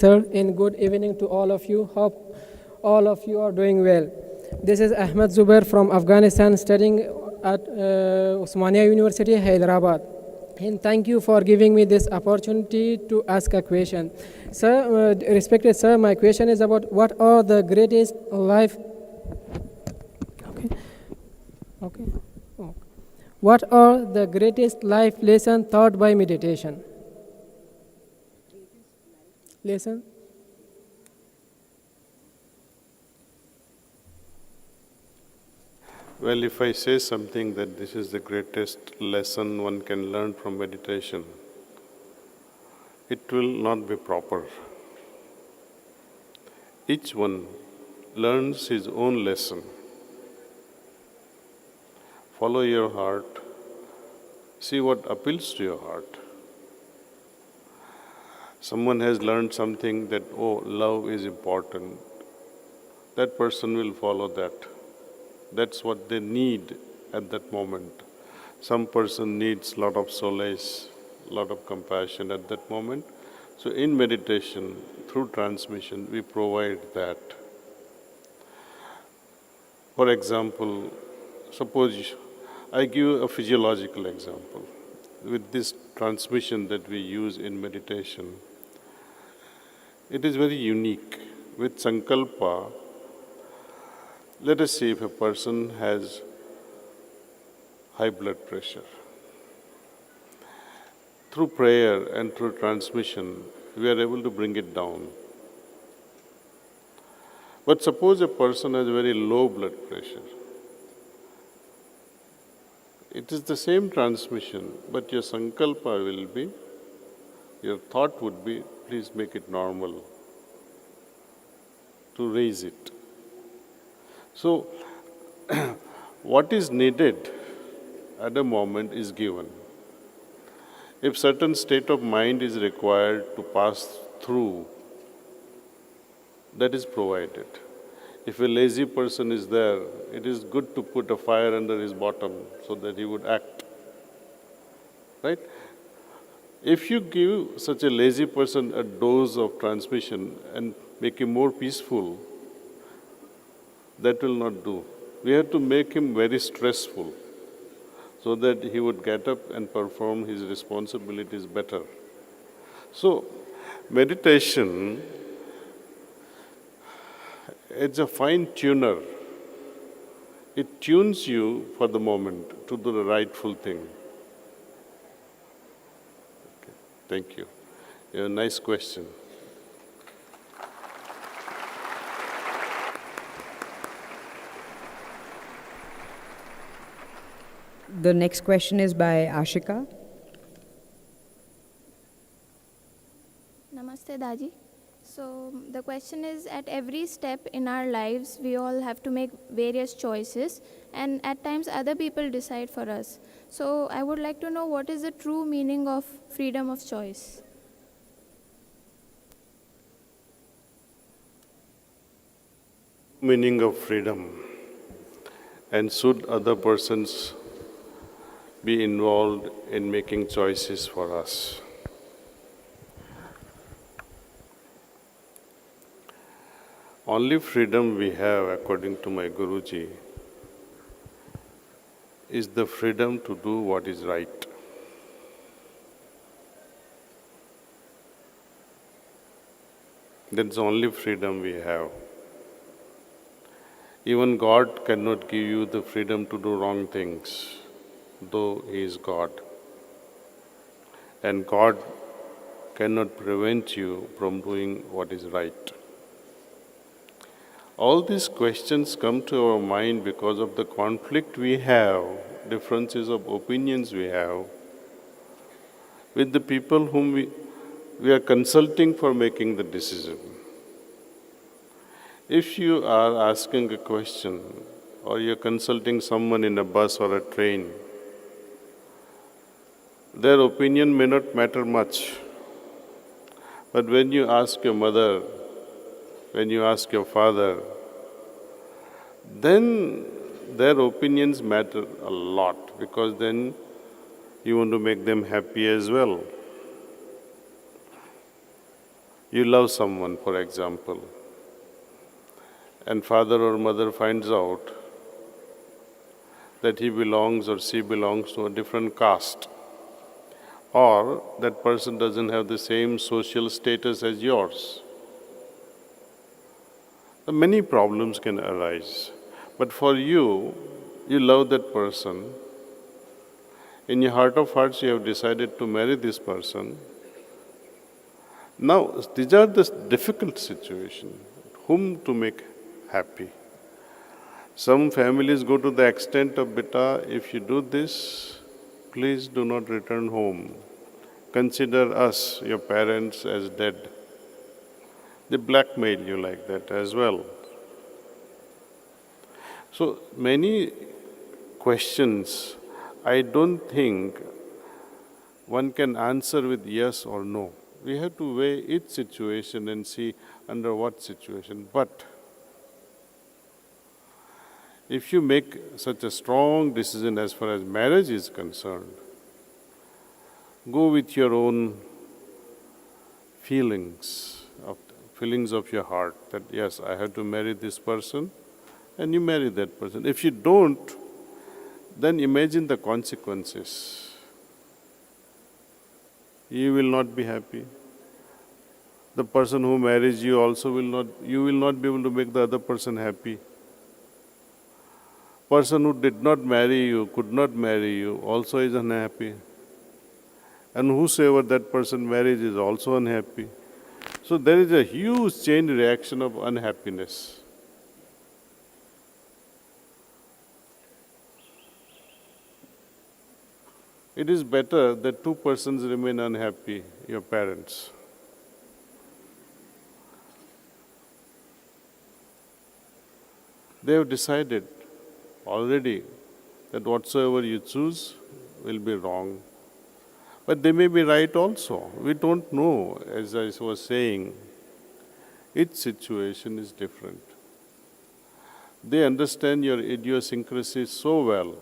Sir, and good evening to all of you. Hope all of you are doing well. This is Ahmed Zubair from Afghanistan, studying at Osmania University, Hyderabad. And thank you for giving me this opportunity to ask a question. Sir, respected sir, my question is about what are the greatest life. Okay. Okay. Oh. What are the greatest life lessons taught by meditation? Lesson? Well, if I say something that this is the greatest lesson one can learn from meditation, it will not be proper. Each one learns his own lesson. Follow your heart, see what appeals to your heart. Someone has learned something that, oh, love is important. That person will follow that. That's what they need at that moment. Some person needs a lot of solace, a lot of compassion at that moment. So in meditation, through transmission, we provide that. For example, suppose I give a physiological example. With this transmission that we use in meditation, it is very unique. With Sankalpa, let us see if a person has high blood pressure. Through prayer and through transmission, we are able to bring it down. But suppose a person has very low blood pressure. It is the same transmission, but your sankalpa will be, your thought would be, please make it normal, to raise it. So, what is needed at a moment is given. If certain state of mind is required to pass through, that is provided. If a lazy person is there, it is good to put a fire under his bottom so that he would act. Right? If you give such a lazy person a dose of transmission and make him more peaceful, that will not do. We have to make him very stressful so that he would get up and perform his responsibilities better. So, meditation, it's a fine tuner. It tunes you for the moment to do the rightful thing. Okay. Thank you. A nice question. The next question is by Ashika. Namaste, Daaji. So the question is, at every step in our lives, we all have to make various choices, and at times other people decide for us. So I would like to know what is the true meaning of freedom of choice? Meaning of freedom, and should other persons be involved in making choices for us. Only freedom we have, according to my Guruji, is the freedom to do what is right. That's the only freedom we have. Even God cannot give you the freedom to do wrong things, though He is God. And God cannot prevent you from doing what is right. All these questions come to our mind because of the conflict we have, differences of opinions we have with the people whom we are consulting for making the decision. If you are asking a question or you're consulting someone in a bus or a train, their opinion may not matter much. But when you ask your mother, when you ask your father, then their opinions matter a lot, because then you want to make them happy as well. You love someone, for example, and father or mother finds out that he belongs or she belongs to a different caste, or that person doesn't have the same social status as yours. Many problems can arise. But for you, you love that person. In your heart of hearts, you have decided to marry this person. Now, these are the difficult situations. Whom to make happy? Some families go to the extent of, beta, if you do this, please do not return home. Consider us, your parents, as dead. They blackmail you like that as well. So many questions, I don't think one can answer with yes or no. We have to weigh each situation and see under what situation. But if you make such a strong decision as far as marriage is concerned, go with your own feelings of your heart, that yes, I have to marry this person, and you marry that person. If you don't, then imagine the consequences. You will not be happy. The person who marries you also you will not be able to make the other person happy. Person who did not marry you, could not marry you, also is unhappy. And whosoever that person marries is also unhappy. So there is a huge chain reaction of unhappiness. It is better that two persons remain unhappy, your parents. They have decided already that whatsoever you choose will be wrong. But they may be right also. We don't know, as I was saying. Each situation is different. They understand your idiosyncrasies so well.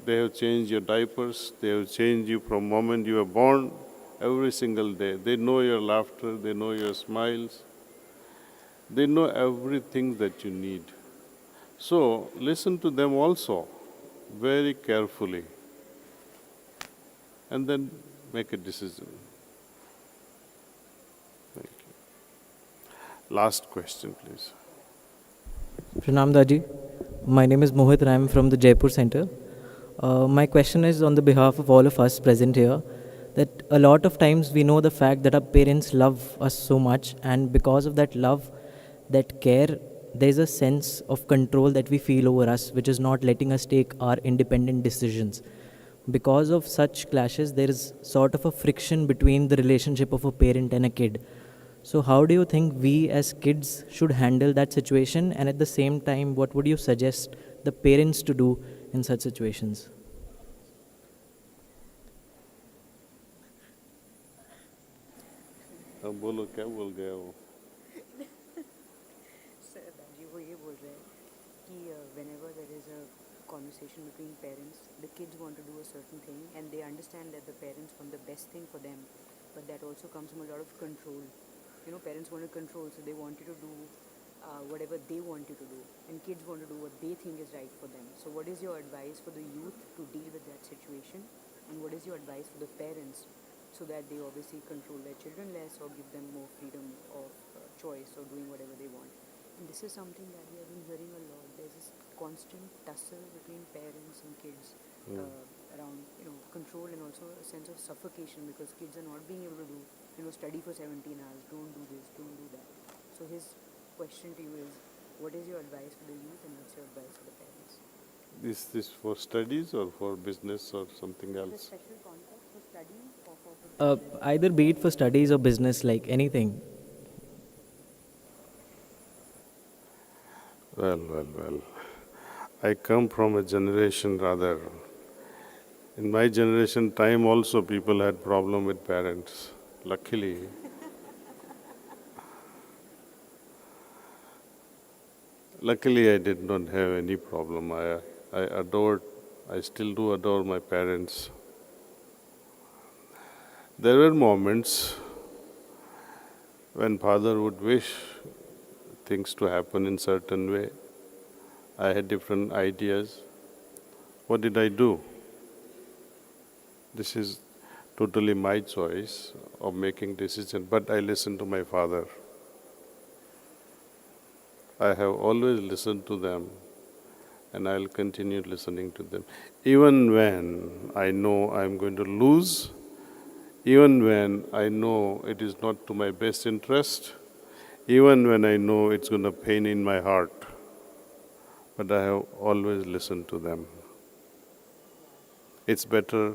They have changed your diapers, they have changed you from the moment you were born, every single day. They know your laughter, they know your smiles. They know everything that you need. So, listen to them also, very carefully, and then make a decision. Thank you. Last question, please. Pranam Daji. My name is Mohit and I am from the Jaipur Center. My question is on the behalf of all of us present here, that a lot of times we know the fact that our parents love us so much, and because of that love, that care, there is a sense of control that we feel over us, which is not letting us take our independent decisions. Because of such clashes, there is sort of a friction between the relationship of a parent and a kid. So how do you think we as kids should handle that situation, and at the same time, what would you suggest the parents to do in such situations? अब बोलो क्या बोल गया वो? Sir, Daaji, वो ये बोल रहे हैं कि whenever there is a conversation between parents, the kids want to do a certain thing and they understand that the parents want the best thing for them, but that also comes from a lot of control. You know, parents want to control, so they want you to do whatever they want you to do, and kids want to do what they think is right for them. So what is your advice for the youth to deal with that situation, and what is your advice for the parents so that they obviously control their children less or give them more freedom of choice or doing whatever they want? And this is something that we have been hearing a lot. There's this constant tussle between parents and kids around, control, and also a sense of suffocation because kids are not being able to do, study for 17 hours, don't do this, don't do that. So his question to you is, what is your advice for the youth and what's your advice for the parents? Is this for studies or for business or something Is it a else? special context for study or for Either be it for studies or business, like anything. Well. I come from a generation rather. In my generation time also people had problem with parents. Luckily, I did not have any problem. I still do adore my parents. There were moments When Father would wish things to happen in certain way, I had different ideas. What did I do? This is totally my choice of making decision, but I listened to my father. I have always listened to them, and I'll continue listening to them. Even when I know I'm going to lose, even when I know it is not to my best interest, even when I know it's going to pain in my heart, but I have always listened to them. It's better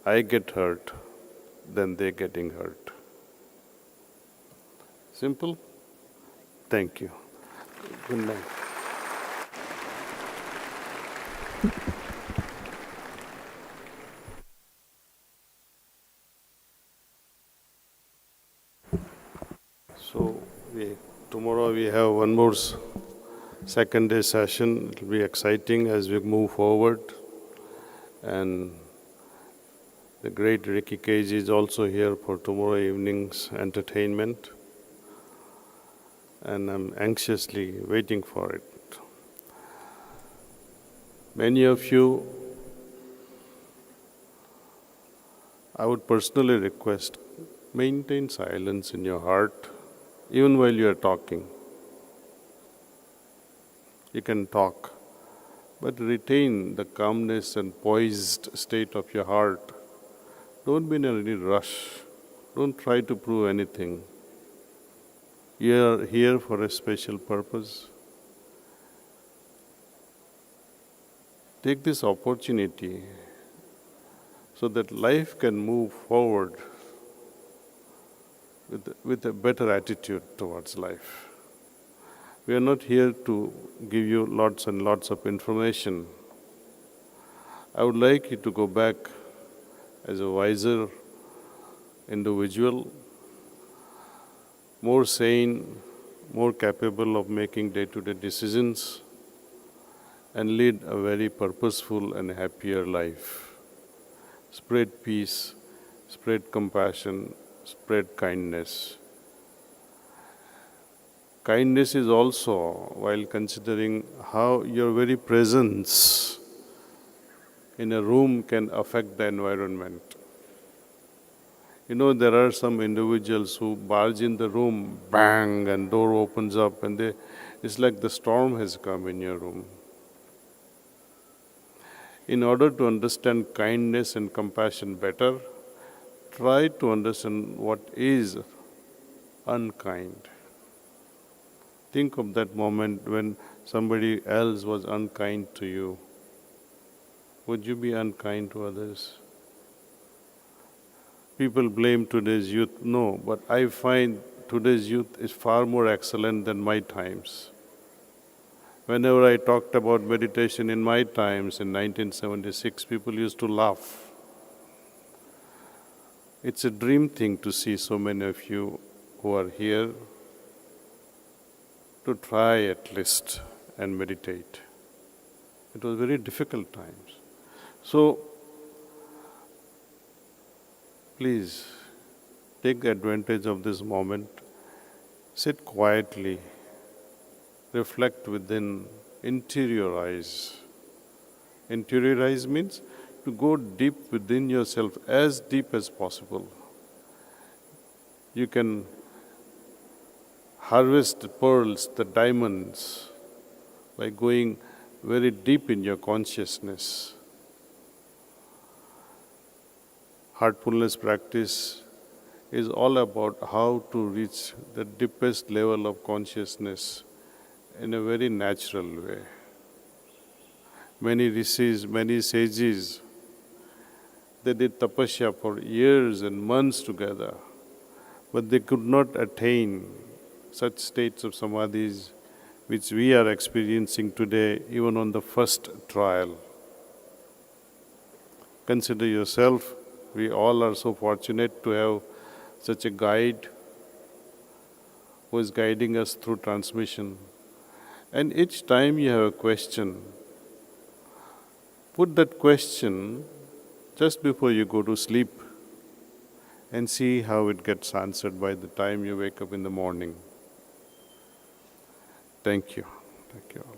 I get hurt than they getting hurt. Simple? Thank you. Good night. So tomorrow we have one more second day session. It will be exciting as we move forward. And the great Ricky Cage is also here for tomorrow evening's entertainment. And I'm anxiously waiting for it. Many of you, I would personally request, maintain silence in your heart, even while you are talking. You can talk, but retain the calmness and poised state of your heart. Don't be in any rush. Don't try to prove anything. You are here for a special purpose. Take this opportunity so that life can move forward with a better attitude towards life. We are not here to give you lots and lots of information. I would like you to go back as a wiser individual, more sane, more capable of making day-to-day decisions, and lead a very purposeful and happier life. Spread peace, spread compassion, spread kindness. Kindness is also, while considering how your very presence in a room can affect the environment. You know, there are some individuals who barge in the room, bang, and door opens up, and it's like the storm has come in your room. In order to understand kindness and compassion better, try to understand what is unkind. Think of that moment when somebody else was unkind to you. Would you be unkind to others? People blame today's youth. No, but I find today's youth is far more excellent than my times. Whenever I talked about meditation in my times, in 1976, people used to laugh. It's a dream thing to see so many of you who are here to try at least and meditate. It was very difficult times. So, please take advantage of this moment, sit quietly, reflect within, interiorize. Interiorize means to go deep within yourself, as deep as possible. You can harvest the pearls, the diamonds, by going very deep in your consciousness. Heartfulness practice is all about how to reach the deepest level of consciousness in a very natural way. Many rishis, many sages, they did tapasya for years and months together, but they could not attain such states of samadhis which we are experiencing today, even on the first trial. Consider yourself. We all are so fortunate to have such a guide who is guiding us through transmission. And each time you have a question, put that question just before you go to sleep and see how it gets answered by the time you wake up in the morning. Thank you. Thank you all.